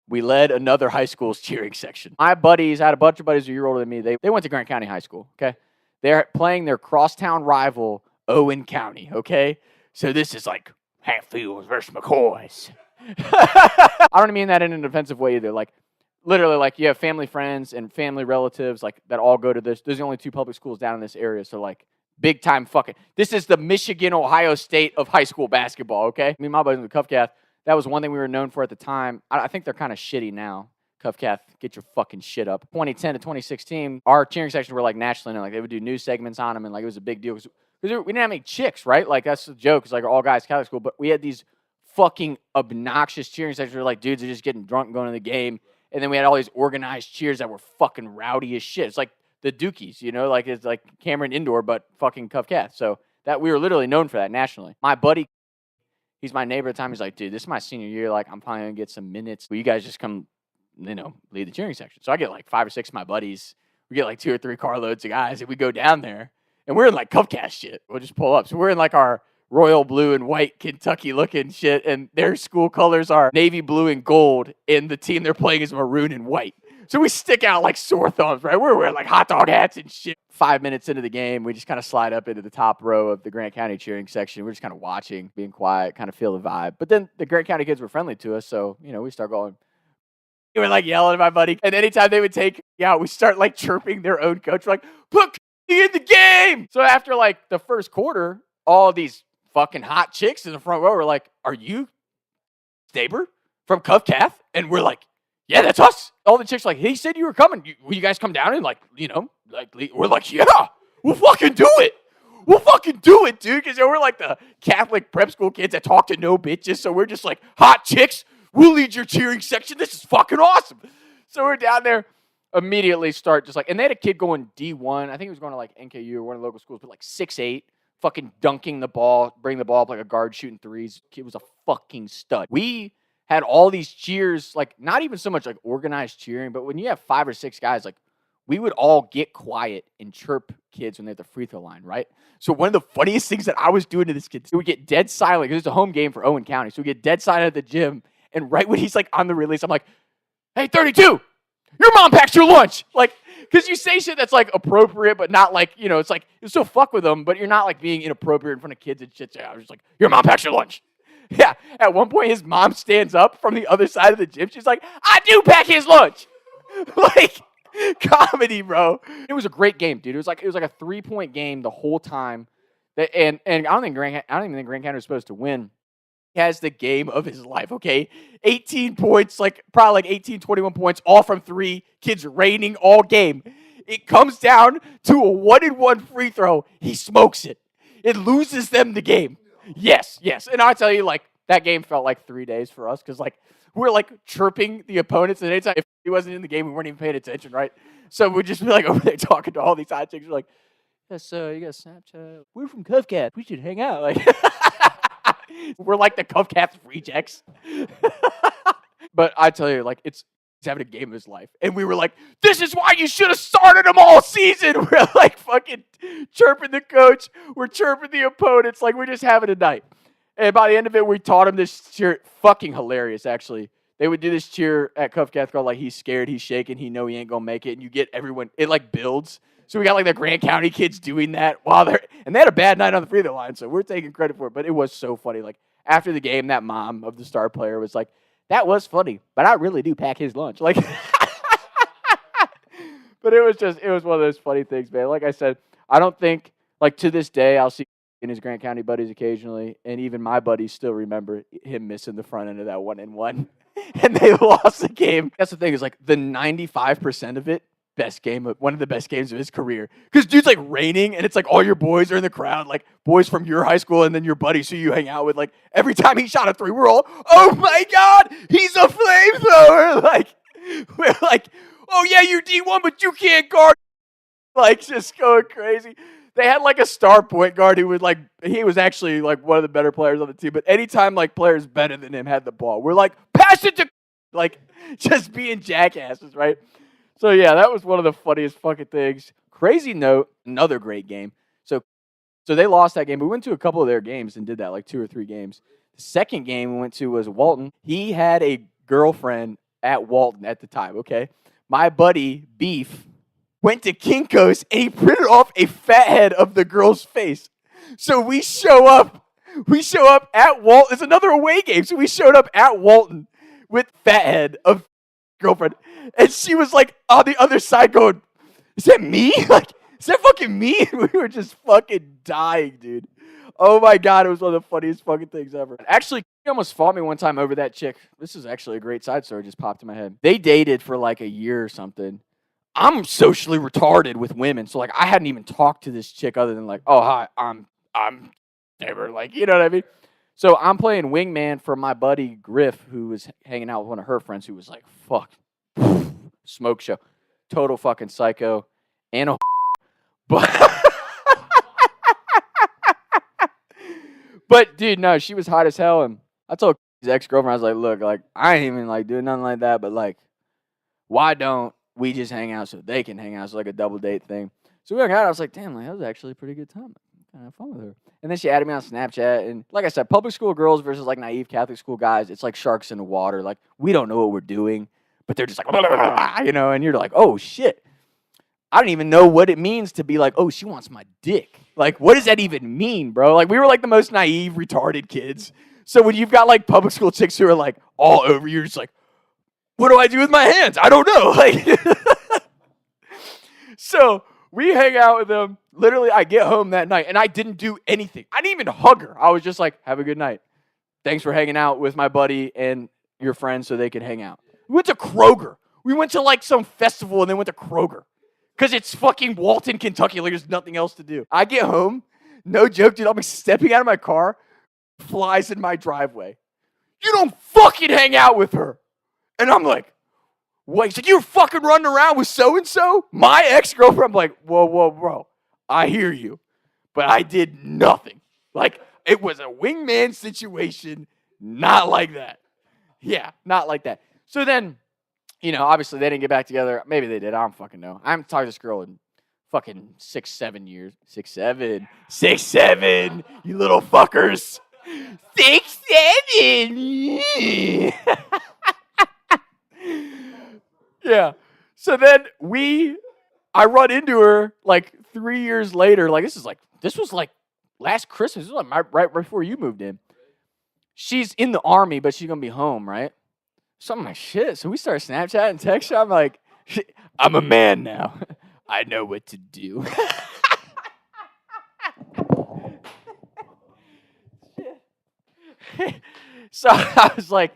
We led another high school's cheering section. My buddies, I had a bunch of buddies a year older than me. They went to Grant County High School, okay? They're playing their crosstown rival, Owen County, okay? So this is like Hatfields versus McCoys. I don't mean that in an offensive way either. Like, literally, like, you have family friends and family relatives, like, that all go to this. There's only 2 public schools down in this area, so, like, big time fucking. This is the Michigan, Ohio State of high school basketball, okay? Me and my buddies with Cufcath, that was one thing we were known for at the time. I think they're kind of shitty now. Cufcath, get your fucking shit up. 2010 to 2016, our cheering sections were, like, nationally known. Like, they would do news segments on them, and, like, it was a big deal. Because we didn't have any chicks, right? Like, that's the joke. It's like all guys Catholic school. But we had these fucking obnoxious cheering sections where, like, dudes are just getting drunk and going to the game. And then we had all these organized cheers that were fucking rowdy as shit. It's like the Dukies, you know? Like, it's like Cameron Indoor, but fucking Cufcath. So that we were literally known for that nationally. My buddy, he's my neighbor at the time. He's like, dude, this is my senior year. Like, I'm probably going to get some minutes. Will you guys just come, you know, lead the cheering section? So I get like 5 or 6 of my buddies. We get like 2 or 3 carloads of guys, and we go down there. And we're in like Cufcath shit. We'll just pull up. So we're in like our royal blue and white Kentucky looking shit. And their school colors are navy blue and gold. And the team they're playing is maroon and white. So we stick out like sore thumbs, right? We're wearing like hot dog hats and shit. 5 minutes into the game, we just kind of slide up into the top row of the Grant County cheering section. We're just kind of watching, being quiet, kind of feel the vibe. But then the Grant County kids were friendly to us. So, you know, we start going. We were like yelling at my buddy. And anytime they would take out, we start like chirping their own coach. We're like, put in the game. So after like the first quarter, all these fucking hot chicks in the front row were like, are you Staber from Cufcath? And we're like, yeah, that's us. All the chicks were like, he said you were coming. Will you guys come down and like, you know, like, we're like, yeah, we'll fucking do it. We'll fucking do it, dude. Because we're like the Catholic prep school kids that talk to no bitches. So we're just like, hot chicks, we'll lead your cheering section. This is fucking awesome. So we're down there, immediately start just like, and they had a kid going D1. I think he was going to like NKU or one of the local schools, but like 6'8", fucking dunking the ball, bring the ball up like a guard shooting threes. Kid was a fucking stud. We had all these cheers, like not even so much like organized cheering, but when you have 5 or 6 guys, like we would all get quiet and chirp kids when they're at the free throw line, right? So one of the funniest things that I was doing to this kid, we would get dead silent because it's a home game for Owen County. So we get dead silent at the gym, and right when he's like on the release, I'm like, hey, 32, your mom packs your lunch. Like, because you say shit that's like appropriate, but not like, you know, it's like, you still fuck with them, but you're not like being inappropriate in front of kids and shit. So I was just like, your mom packs your lunch. Yeah. At one point, his mom stands up from the other side of the gym. She's like, I do pack his lunch. Like, comedy, bro. It was a great game, dude. It was like a 3-point game the whole time. And I don't even think Grant County was supposed to win. He has the game of his life, okay? 18 points, like probably like 18, 21 points, all from 3. Kids raining all game. It comes down to a 1-and-1 free throw. He smokes it. It loses them the game. Yes. And I tell you, like, that game felt like 3 days for us because, like, we're, like, chirping the opponents. And anytime if he wasn't in the game, we weren't even paying attention, right? So we'd just be, like, over there talking to all these hot chicks. We're like, yes, you got Snapchat. We're from Cufcath. We should hang out. Like, we're like the Cufcath rejects. But I tell you, like, he's having a game of his life. And we were like, this is why you should have started him all season. We're like fucking chirping the coach. We're chirping the opponents. Like, we're just having a night. And by the end of it, we taught him this cheer. Fucking hilarious, actually. They would do this cheer at Cufcath called, like, he's scared, he's shaking, he know he ain't going to make it. And you get everyone, it, like, builds. So we got, like, the Grant County kids doing that while and they had a bad night on the free throw line, so we're taking credit for it. But it was so funny. Like, after the game, that mom of the star player was like, that was funny, but I really do pack his lunch. Like, but it was one of those funny things, man. Like I said, I don't think, like, to this day, I'll see in his Grant County buddies occasionally, and even my buddies still remember him missing the front end of that 1-and-1, and they lost the game. That's the thing, is like the 95% of it, one of the best games of his career. Because dude's like raining, and it's like all your boys are in the crowd, like boys from your high school, and then your buddies who you hang out with. Like every time he shot a 3, we're all, oh my God, he's a flamethrower. Like, we're like, oh yeah, you're D1, but you can't guard. Like, just going crazy. They had like a star point guard who he was actually like one of the better players on the team. But anytime like players better than him had the ball, we're like, pass it to, like, just being jackasses, right? So yeah, that was one of the funniest fucking things. Crazy note, another great game. So they lost that game. We went to a couple of their games and did that, like 2 or 3 games. The second game we went to was Walton. He had a girlfriend at Walton at the time, okay? My buddy, Beef, went to Kinko's and he printed off a fat head of the girl's face. So we show up at Walton. It's another away game. So we showed up at Walton with fat head of girlfriend. And she was like on the other side going, is that me? Like, is that fucking me? We were just fucking dying, dude. Oh my God, it was one of the funniest fucking things ever. Actually, he almost fought me one time over that chick. This is actually a great side story, just popped in my head. They dated for like a year or something. I'm socially retarded with women, so like I hadn't even talked to this chick other than like, oh hi, I'm never like, you know what I mean? So I'm playing wingman for my buddy Griff, who was hanging out with one of her friends who was like, fuck, smoke show, total fucking psycho, and a but but dude, no, she was hot as hell, and I told his ex-girlfriend, I was like, look, like I ain't even like doing nothing like that, but like, why don't we just hang out so they can hang out? It's like a double date thing. So we hung out. I was like, damn, like, that was actually a pretty good time. I kind of had fun with her. And then she added me on Snapchat. And like I said, public school girls versus like naive Catholic school guys, it's like sharks in the water. Like, we don't know what we're doing, but they're just like, blah, blah, blah, blah, you know, and you're like, oh shit. I don't even know what it means to be like, oh, she wants my dick. Like, what does that even mean, bro? Like, we were like the most naive, retarded kids. So when you've got like public school chicks who are like all over you, you're just like, what do I do with my hands? I don't know. Like, so we hang out with them. Literally, I get home that night, and I didn't do anything. I didn't even hug her. I was just like, have a good night. Thanks for hanging out with my buddy and your friends so they could hang out. We went to Kroger. We went to like some festival and then went to Kroger. Because it's fucking Walton, Kentucky. Like, there's nothing else to do. I get home. No joke, dude. I'm stepping out of my car. Flies in my driveway. You don't fucking hang out with her. And I'm like, what? He's like, you were fucking running around with so-and-so? My ex-girlfriend? I'm like, whoa, bro. I hear you. But I did nothing. Like, it was a wingman situation. Not like that. Yeah, not like that. So then, you know, obviously they didn't get back together. Maybe they did. I don't fucking know. I haven't talked to this girl in fucking 6-7 years. 6-7. 6-7. You little fuckers. 6-7. Yeah. So then I run into her like 3 years later. Like, this was like last Christmas. This was like right before you moved in. She's in the army, but she's going to be home, right? So I'm like, shit. So we start Snapchat and text. I'm like, I'm a man now. I know what to do. So I was like,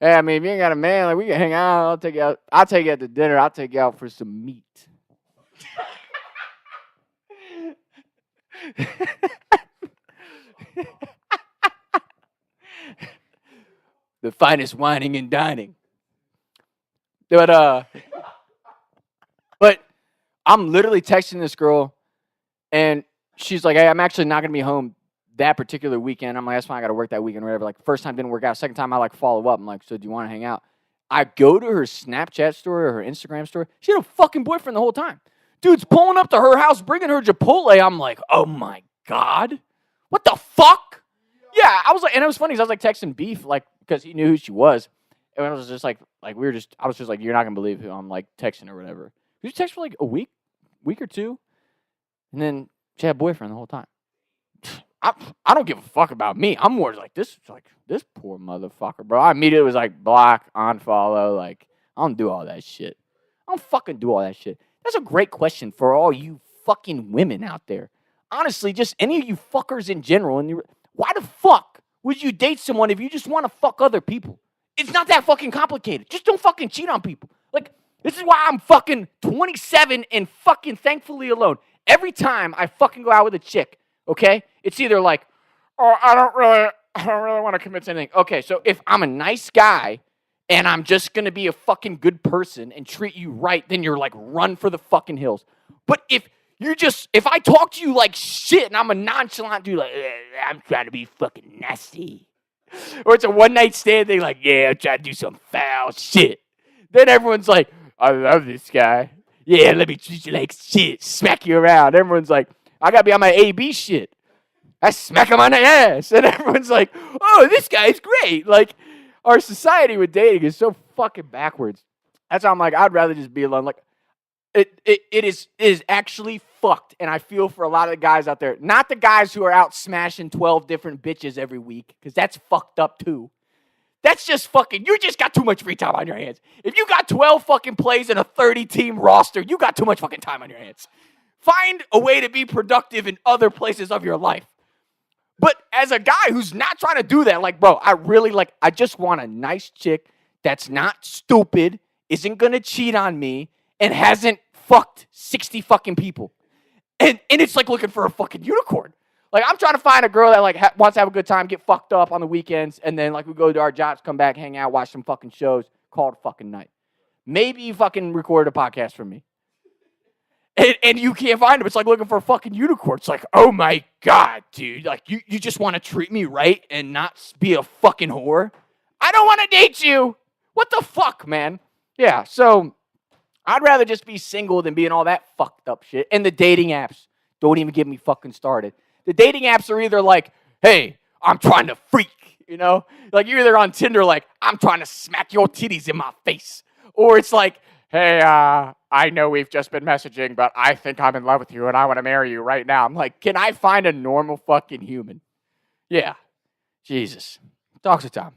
hey, I mean, if you ain't got a man, like, we can hang out. I'll take you out. I'll take you out to dinner. I'll take you out for some meat. The finest whining and dining. But I'm literally texting this girl, and she's like, hey, I'm actually not going to be home that particular weekend. I'm like, that's fine. I got to work that weekend or whatever. Like, first time didn't work out. Second time, I like follow up. I'm like, so do you want to hang out? I go to her Snapchat story or her Instagram story. She had a fucking boyfriend the whole time. Dude's pulling up to her house, bringing her Chipotle. I'm like, oh my God. What the fuck? Yeah, I was like, and it was funny because I was like texting Beef, like, because he knew who she was. And I was just like I was just like, you're not going to believe who I'm like texting or whatever. We text for like a week or two. And then she had a boyfriend the whole time. I don't give a fuck about me. I'm more like this poor motherfucker, bro. I immediately was like, block, unfollow. Like, I don't do all that shit. I don't fucking do all that shit. That's a great question for all you fucking women out there. Honestly, just any of you fuckers in general. And why the fuck would you date someone if you just want to fuck other people? It's not that fucking complicated. Just don't fucking cheat on people. Like, this is why I'm fucking 27 and fucking thankfully alone. Every time I fucking go out with a chick, okay, it's either like, oh, I don't really want to commit to anything. Okay, so if I'm a nice guy and I'm just going to be a fucking good person and treat you right, then you're like, run for the fucking hills. But if I talk to you like shit and I'm a nonchalant dude, like, I'm trying to be fucking nasty. Or it's a one-night stand thing, like, yeah, I'm trying to do some foul shit. Then everyone's like, I love this guy. Yeah, let me treat you like shit, smack you around. Everyone's like, I gotta be on my AB shit. I smack him on the ass. And everyone's like, oh, this guy's great. Like, Our society with dating is so fucking backwards. That's why I'm like, I'd rather just be alone. Like, it is actually fucked, and I feel for a lot of the guys out there. Not the guys who are out smashing 12 different bitches every week, because that's fucked up too. That's just fucking, you just got too much free time on your hands. If you got 12 fucking plays in a 30-team roster, you got too much fucking time on your hands. Find a way to be productive in other places of your life. But as a guy who's not trying to do that, like, bro, I just want a nice chick that's not stupid, isn't going to cheat on me, and hasn't fucked 60 fucking people. And it's like looking for a fucking unicorn. Like, I'm trying to find a girl that, like, wants to have a good time, get fucked up on the weekends, and then, like, we go to our jobs, come back, hang out, watch some fucking shows, call it a fucking night. Maybe you fucking recorded a podcast for me. And you can't find them. It's like looking for a fucking unicorn. It's like, oh my God, dude. Like, you just want to treat me right and not be a fucking whore? I don't want to date you. What the fuck, man? Yeah, so I'd rather just be single than being all that fucked up shit. And the dating apps, don't even get me fucking started. The dating apps are either like, hey, I'm trying to freak, you know? Like, you're either on Tinder like, I'm trying to smack your titties in my face. Or it's like, hey, I know we've just been messaging, but I think I'm in love with you and I want to marry you right now. I'm like, can I find a normal fucking human? Yeah. Jesus. Talks to Tom.